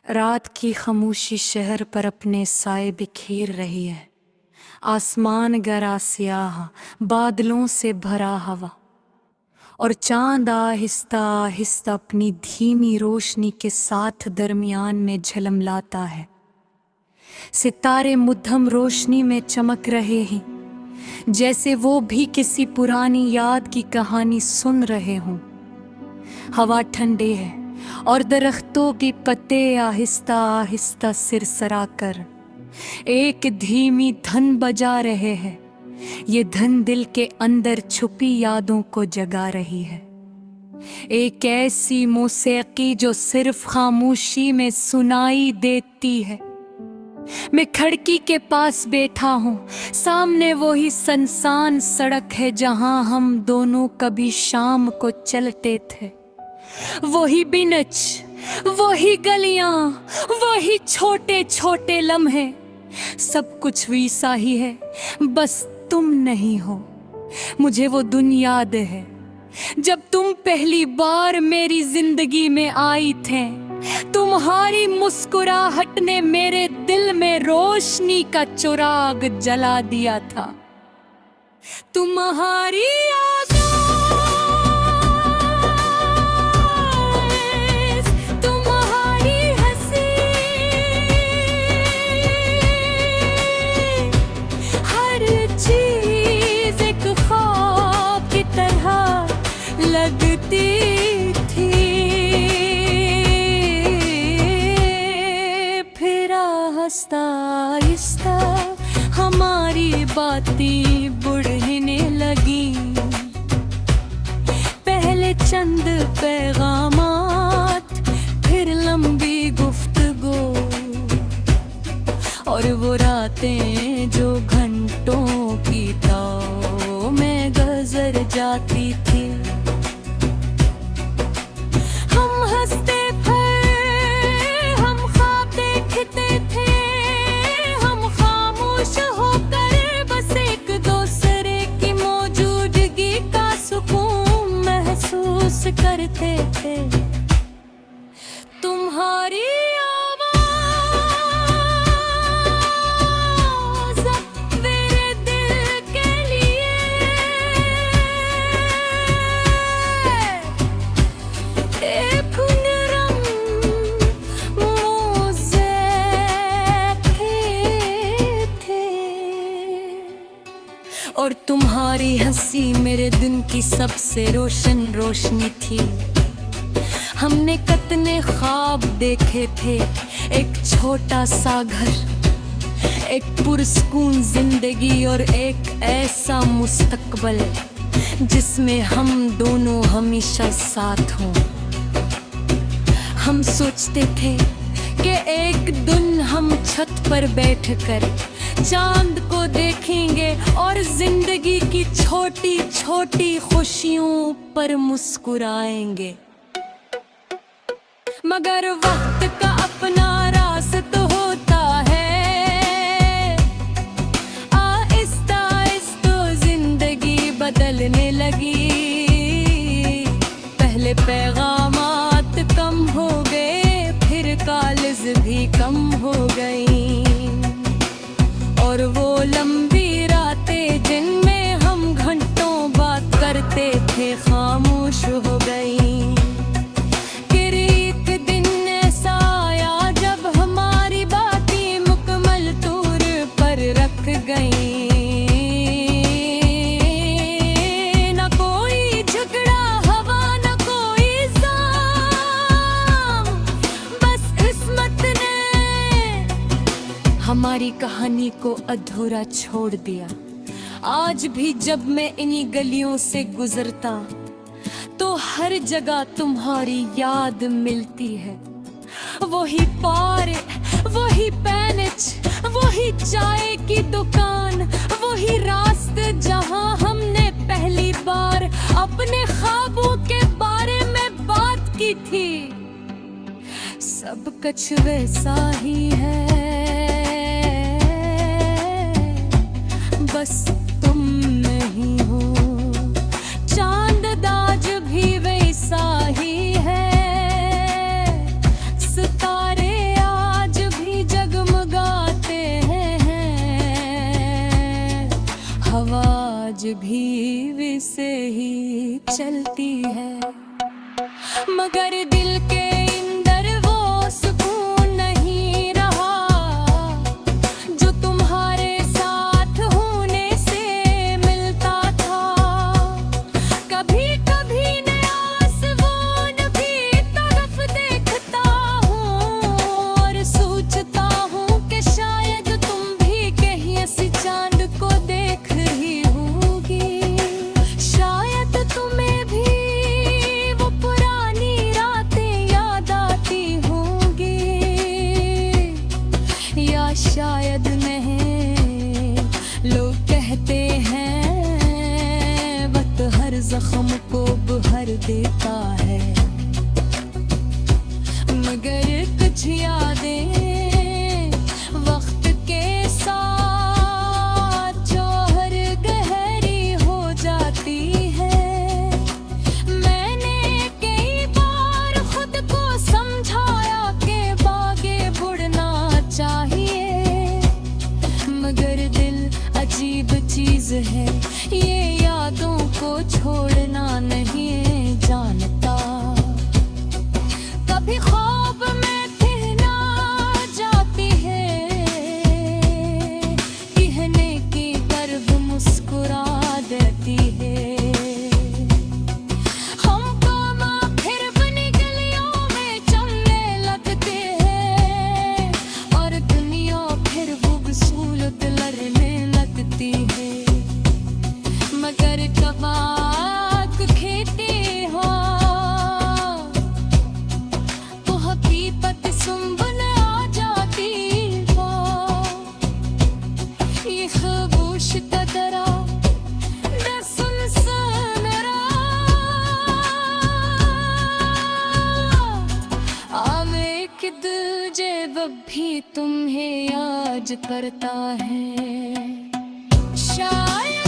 रात की खामोशी शहर पर अपने साए बिखेर रही है। आसमान गहरा स्याह, बादलों से भरा हवा, और चांद आहिस्ता आहिस्ता अपनी धीमी रोशनी के साथ दरमियान में झलमलाता है। सितारे मुद्दम रोशनी में चमक रहे हैं, जैसे वो भी किसी पुरानी याद की कहानी सुन रहे हों। हवा ठंडी है और दरख्तों की पत्ते आहिस्ता आहिस्ता सिरसरा कर एक धीमी धन बजा रहे हैं। ये धन दिल के अंदर छुपी यादों को जगा रही है। एक ऐसी मौसीकी जो सिर्फ खामोशी में सुनाई देती है। मैं खिड़की के पास बैठा हूँ, सामने वही सुनसान सड़क है जहाँ हम दोनों कभी शाम को चलते थे। वही बिनच, वही गलियां, वही छोटे छोटे लम्हे, सब कुछ वैसा ही है, बस तुम नहीं हो। मुझे वो दिन याद है जब तुम पहली बार मेरी जिंदगी में आई थे। तुम्हारी मुस्कुराहट ने मेरे दिल में रोशनी का चिराग जला दिया था। तुम्हारी यादों, तुम्हारी हंसी, हर चीज एक ख्वाब की तरह लगती थी। फिर आहिस्ता आहिस्ता हमारी बातें बढ़ने लगी। पहले चंद पैगामात, फिर लंबी गुफ्तगू, और वो रातें जो घंटों की ताव में गुजर जाती थी। हम हंसते थे, हम ख्वाब देखते थे, हम खामोश होकर बस एक दूसरे की मौजूदगी का सुकून महसूस करते थे। तुम्हारी और तुम्हारी हंसी मेरे दिन की सबसे रोशन रोशनी थी। हमने कितने ख्वाब देखे थे, एक छोटा सा घर, एक पुरसकून जिंदगी और एक ऐसा मुस्तकबल जिसमें हम दोनों हमेशा साथ हों। हम सोचते थे कि एक दिन हम छत पर बैठकर चांद को देखेंगे और जिंदगी की छोटी छोटी खुशियों पर मुस्कुराएंगे। मगर वक्त का अपना रास्ता होता है, आहिस्ता आहिस्ता जिंदगी बदलने लगी। पहले पैगामात कम हो गए, फिर कॉल्स भी कम हो गई, और वो लंबी रातें जिनमें हम घंटों बात करते थे खामोश हो गई। फिर एक दिन ऐसा आया जब हमारी बातें मुकम्मल तौर पर रख गई। न कोई झगड़ा हवा, न कोई जाम, बस किस्मत ने हमारी कहानी को अधूरा छोड़ दिया। आज भी जब मैं इन्हीं गलियों से गुजरता तो हर जगह तुम्हारी याद मिलती है। वही पारे, वही पैनच, वही चाय की दुकान, वही रास्ते जहां हमने पहली बार अपने ख्वाबों के बारे में बात की थी। सब कुछ वैसा ही है, बस तुम नहीं हो। चांद दाज भी वैसा ही है, सितारे भी विसे ही चलती है, मगर दिल के अंदर वो सुकून नहीं रहा जो तुम्हारे साथ होने से मिलता था। कभी कभी नया सुकून भी तरफ देखता हूँ और सोचता हूँ कि शायद तुम भी कहीं ऐसी चांद को देख रही होगी, शायद तुम्हें भी वो पुरानी रातें याद आती होंगी, या शायद नहीं। लोग कहते हैं वक्त हर जख्म को भर देता है, मगर कुछ यादें वक्त के साथ जौहर गहरी हो जाती है। मैंने कई बार खुद को समझाया कि आगे बढ़ना चाहिए, मगर दिल अजीब चीज है, ये यादों को छोड़ना नहीं जानता। कभी ख्वाब में कहना जाती है, कहने की तरफ मुस्कुरा देती है। हमको फिर अपनी गलियों में चलने लगते हैं और दुनिया फिर वो बसूलत लड़ने लगती है, मगर कबाक खेती हो तो हकीकत सुनबन आ जाती हो। ये खामोश का दरा सुनसान एक दूजे भी तुम्हें याद करता है, शायद